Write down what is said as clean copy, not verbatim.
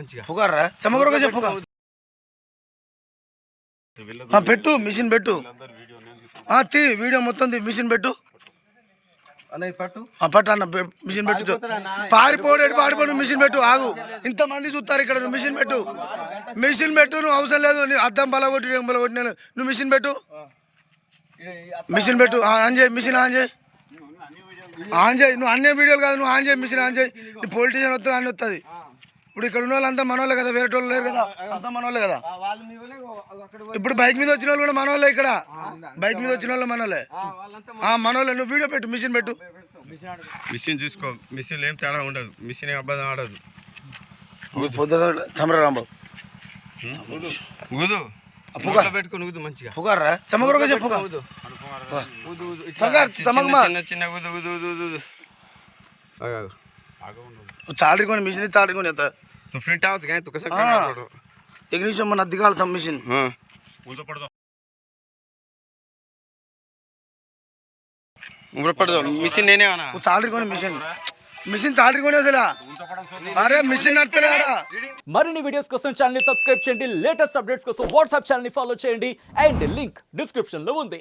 మంచిగా పుకారా సమగ్రంగా చెప్పు పెట్టు మిషన్ పెట్టు తీ వీడియో మొత్తం తీ మిషన్ పెట్టు పట్టు అన్న మిషన్ పెట్టు పారిపోడు మిషన్ పెట్టు ఆగు ఇంతమంది చూస్తారు ఇక్కడ నువ్వు మిషన్ పెట్టు నువ్వు అవసరం లేదు నీ అద్దం బలగొట్టి నువ్వు మిషన్ పెట్టు ఆన్ చేయి మిషన్ ఆన్ చేయి నువ్వు అన్ని వీడియోలు కాదు నువ్వు ఆన్ చేయి మిషన్ ఆన్ చేయి నీ పొలిటీషియన్ వస్తుంది అన్నీ వస్తుంది ఇప్పుడు ఇక్కడ ఉన్న వాళ్ళంతా మనోళ్ళే కదా వేరే వాళ్ళు లేరు కదా అంతా మనోళ్ళే కదా ఇప్పుడు బైక్ మీద వచ్చిన వాళ్ళు కూడా మనోళ్ళే ఇక్కడ బైక్ మీద వచ్చిన వాళ్ళు మనోళ్ళే నువ్వు వీడియో పెట్టు మిషన్ పెట్టు మిషన్ చూసుకో మిషన్ ఏం తేడా ఉండదు మిషన్ ఏం అబ్బాయి ఆడదు చమరాంబాబు ఊదు పెట్టుకుని ఊదు మంచిగా పుకారా సమగ్రంగా చెప్పు చిన్న ఊదు ఊదు ఊదు ఊదు చాలరీ కొని మిషన్ చాలరీ కొని ఎంత ఫ్రంట్ అవచ్చు కానీ ఎగ్నిషన్ మన అద్దె కాలుతాం మిషన్ మిషన్ నేనే చాలరీ కొని మిషన్ చాలరీ కొని అసలు అరే మిషన్ నచ్చలేదా మరిన్ని వీడియోస్ కోసం ఛానల్ ని సబ్స్క్రైబ్ చేయండి లేటెస్ట్ అప్డేట్స్ కోసం వాట్సాప్ ఛానల్ ని ఫాలో చేయండి అండ్ లింక్ డిస్క్రిప్షన్ లో ఉంది.